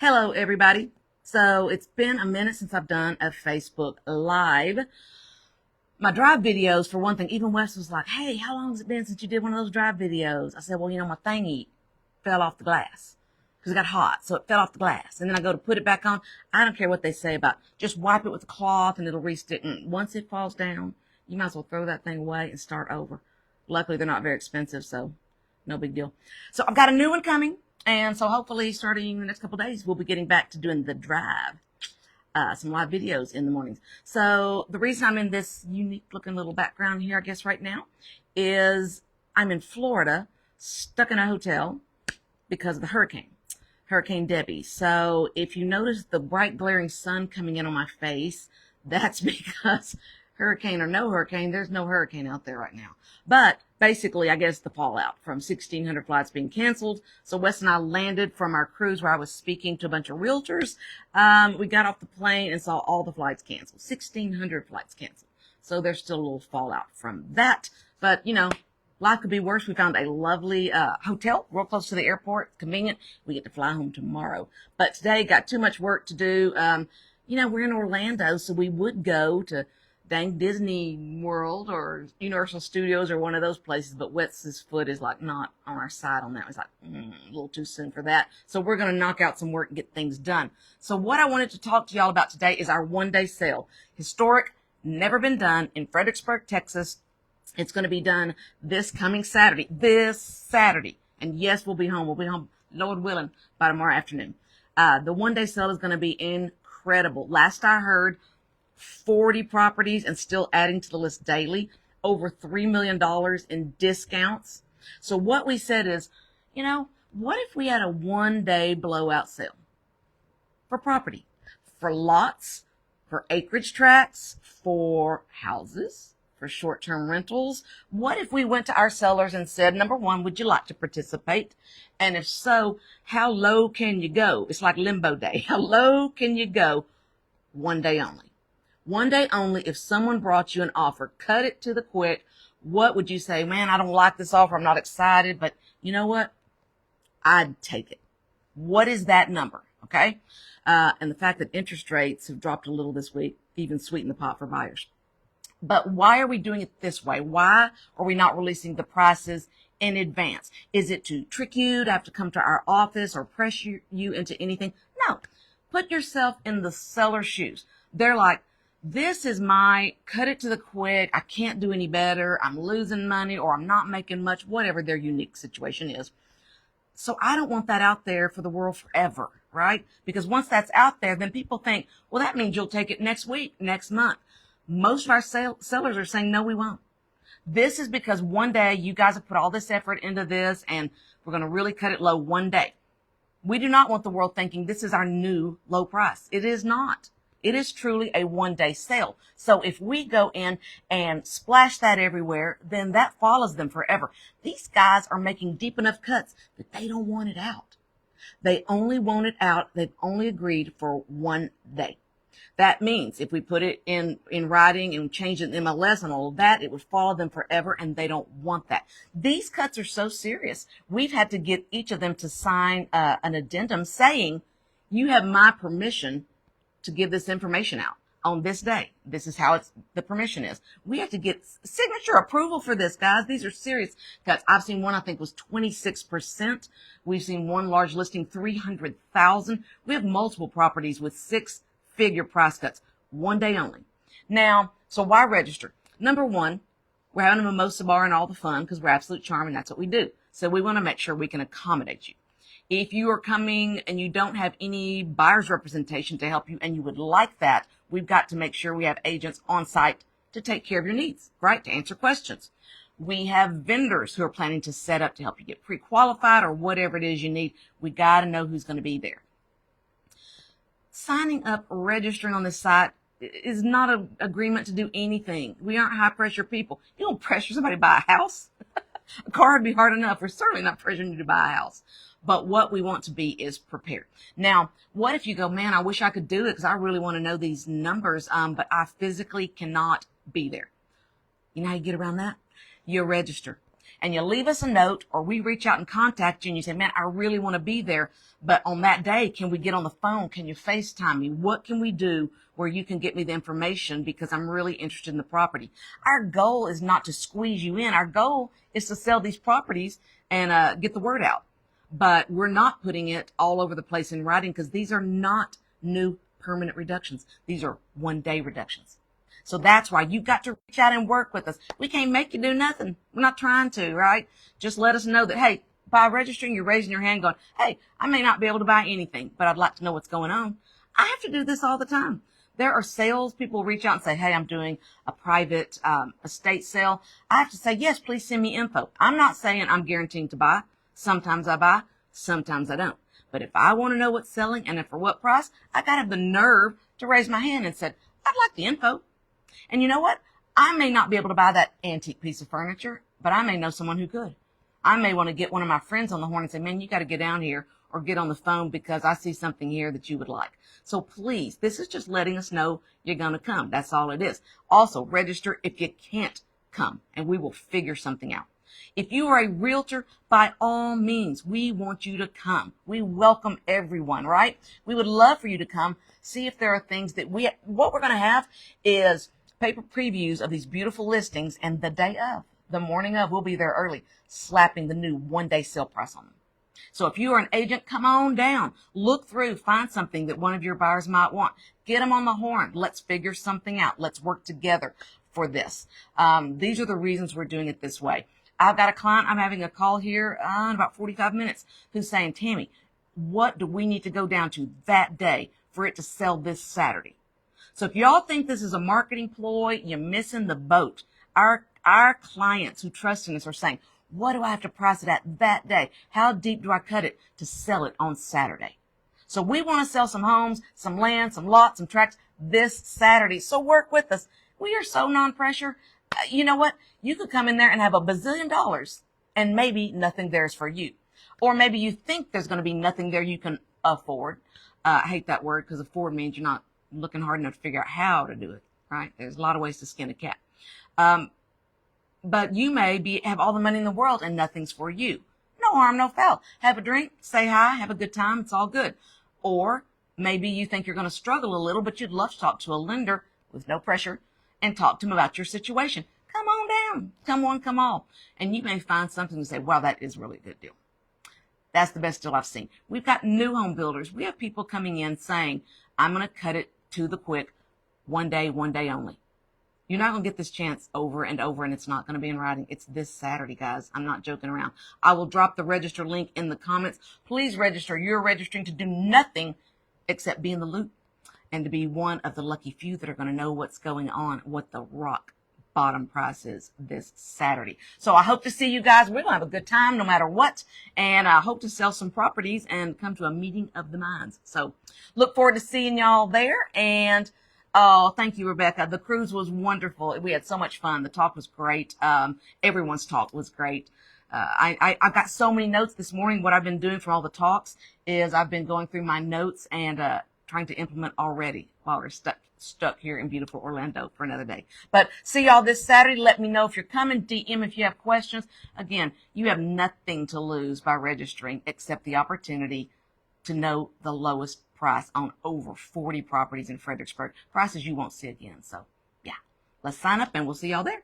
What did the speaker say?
Hello, everybody. So it's been a minute since I've done a Facebook Live. My drive videos, for one thing, even Wes was like, hey, how long has it been since you did one of those drive videos? I said, well, my thingy fell off the glass because it got hot, so it fell off the glass. And then I go to put it back on. I don't care what they say about just wipe it with a cloth and it'll restick. And once it falls down, you might as well throw that thing away and start over. Luckily, they're not very expensive, so no big deal. So I've got a new one coming. And so hopefully starting the next couple of days, we'll be getting back to doing the drive, some live videos in the mornings. So the reason I'm in this unique looking little background here, I guess right now, is I'm in Florida, stuck in a hotel because of the Hurricane Debbie. So if you notice the bright glaring sun coming in on my face, that's because hurricane or no hurricane, there's no hurricane out there right now. But basically, I guess the fallout from 1,600 flights being canceled. So Wes and I landed from our cruise where I was speaking to a bunch of realtors. We got off the plane and saw all the flights canceled, 1,600 flights canceled. So there's still a little fallout from that. But, life could be worse. We found a lovely hotel real close to the airport. Convenient. We get to fly home tomorrow. But today, got too much work to do. We're in Orlando, so we would go to dang Disney World or Universal Studios or one of those places, but Wes's foot is like not on our side on that. It's like a little too soon for that. So we're going to knock out some work and get things done. So what I wanted to talk to y'all about today is our one-day sale. Historic, never been done in Fredericksburg, Texas. It's going to be done this coming Saturday. And yes, we'll be home. We'll be home, Lord willing, by tomorrow afternoon. The one-day sale is going to be incredible. Last I heard, 40 properties and still adding to the list daily, over $3 million in discounts. So what we said is, what if we had a one-day blowout sale for property, for lots, for acreage tracts, for houses, for short-term rentals? What if we went to our sellers and said, number one, would you like to participate? And if so, how low can you go? It's like limbo day. How low can you go? One day only. One day only. If someone brought you an offer, cut it to the quick, what would you say? Man, I don't like this offer. I'm not excited, but you know what? I'd take it. What is that number? Okay. And the fact that interest rates have dropped a little this week, even sweeten the pot for buyers. But why are we doing it this way? Why are we not releasing the prices in advance? Is it to trick you to have to come to our office or pressure you into anything? No. Put yourself in the seller's shoes. They're like, this is my cut it to the quick. I can't do any better. I'm losing money or I'm not making much, whatever their unique situation is. So I don't want that out there for the world forever, right? Because once that's out there, then people think, well, that means you'll take it next week, next month. Most of our sellers are saying, no, we won't. This is because one day you guys have put all this effort into this and we're going to really cut it low one day. We do not want the world thinking this is our new low price. It is not. It is truly a one-day sale. So if we go in and splash that everywhere, then that follows them forever. These guys are making deep enough cuts that they don't want it out. They only want it out. They've only agreed for one day. That means if we put it in writing and change it in MLS and all of that, it would follow them forever, and they don't want that. These cuts are so serious. We've had to get each of them to sign an addendum saying, you have my permission to give this information out on this day. This is how the permission is. We have to get signature approval for this, guys. These are serious cuts. I've seen one, I think was 26%. We've seen one large listing, 300,000. We have multiple properties with 6-figure price cuts, one day only. Now, so why register? Number one, we're having a mimosa bar and all the fun because we're absolute charm and that's what we do. So we want to make sure we can accommodate you. If you are coming and you don't have any buyer's representation to help you and you would like that, we've got to make sure we have agents on site to take care of your needs, right? To answer questions. We have vendors who are planning to set up to help you get pre-qualified or whatever it is you need. We got to know who's going to be there. Signing up, registering on this site is not an agreement to do anything. We aren't high pressure people. You don't pressure somebody to buy a house. A car would be hard enough. We're certainly not pressuring you to buy a house. But what we want to be is prepared. Now, what if you go, man, I wish I could do it because I really want to know these numbers, but I physically cannot be there. You know how you get around that? You register. and you leave us a note, or we reach out and contact you and you say, man, I really want to be there, but on that day, can we get on the phone? Can you FaceTime me? What can we do where you can get me the information, because I'm really interested in the property? Our goal is not to squeeze you in. Our goal is to sell these properties and get the word out. But we're not putting it all over the place in writing, because these are not new permanent reductions. These are one-day reductions. So that's why you've got to reach out and work with us. We can't make you do nothing. We're not trying to, right? Just let us know that, hey, by registering, you're raising your hand going, hey, I may not be able to buy anything, but I'd like to know what's going on. I have to do this all the time. There are sales people reach out and say, hey, I'm doing a private estate sale. I have to say, yes, please send me info. I'm not saying I'm guaranteeing to buy. Sometimes I buy, sometimes I don't. But if I want to know what's selling and for what price, I got to have the nerve to raise my hand and said, I'd like the info. And you know what? I may not be able to buy that antique piece of furniture, but I may know someone who could. I may want to get one of my friends on the horn and say, man, you got to get down here or get on the phone, because I see something here that you would like. So please, this is just letting us know you're going to come. That's all it is. Also, register if you can't come, and we will figure something out. If you are a realtor, by all means, we want you to come. We welcome everyone, right? We would love for you to come, see if there are things that what we're going to have is paper previews of these beautiful listings, and the morning of, we'll be there early, slapping the new one-day sale price on them. So if you are an agent, come on down, look through, find something that one of your buyers might want. Get them on the horn. Let's figure something out. Let's work together for this. These are the reasons we're doing it this way. I've got a client, I'm having a call here in about 45 minutes, who's saying, Tammy, what do we need to go down to that day for it to sell this Saturday? So if y'all think this is a marketing ploy, you're missing the boat. Our clients who trust in us are saying, what do I have to price it at that day? How deep do I cut it to sell it on Saturday? So we want to sell some homes, some land, some lots, some tracts this Saturday. So work with us. We are so non-pressure. You know what? You could come in there and have $1 bazillion, and maybe nothing there is for you. Or maybe you think there's going to be nothing there you can afford. I hate that word, because afford means you're not looking hard enough to figure out how to do it, right? There's a lot of ways to skin a cat. But you may have all the money in the world and nothing's for you. No harm, no foul. Have a drink, say hi, have a good time. It's all good. Or maybe you think you're going to struggle a little, but you'd love to talk to a lender with no pressure and talk to them about your situation. Come on down. Come one, come all. And you may find something to say, wow, that is really a good deal. That's the best deal I've seen. We've got new home builders. We have people coming in saying, I'm going to cut it to the quick, one day only. You're not going to get this chance over and over, and it's not going to be in writing. It's this Saturday, guys. I'm not joking around. I will drop the register link in the comments. Please register. You're registering to do nothing except be in the loop and to be one of the lucky few that are going to know what's going on, what the rock bottom price is this Saturday. So I hope to see you guys. We're going to have a good time no matter what, and I hope to sell some properties and come to a meeting of the minds. So look forward to seeing y'all there, and oh, thank you, Rebecca. The cruise was wonderful. We had so much fun. The talk was great. Everyone's talk was great. I've got so many notes this morning. What I've been doing for all the talks is I've been going through my notes and trying to implement already while we're stuck here in beautiful Orlando for another day. But see y'all this Saturday. Let me know if you're coming. DM if you have questions. Again, you have nothing to lose by registering except the opportunity to know the lowest price on over 40 properties in Fredericksburg. Prices you won't see again. So yeah, let's sign up and we'll see y'all there.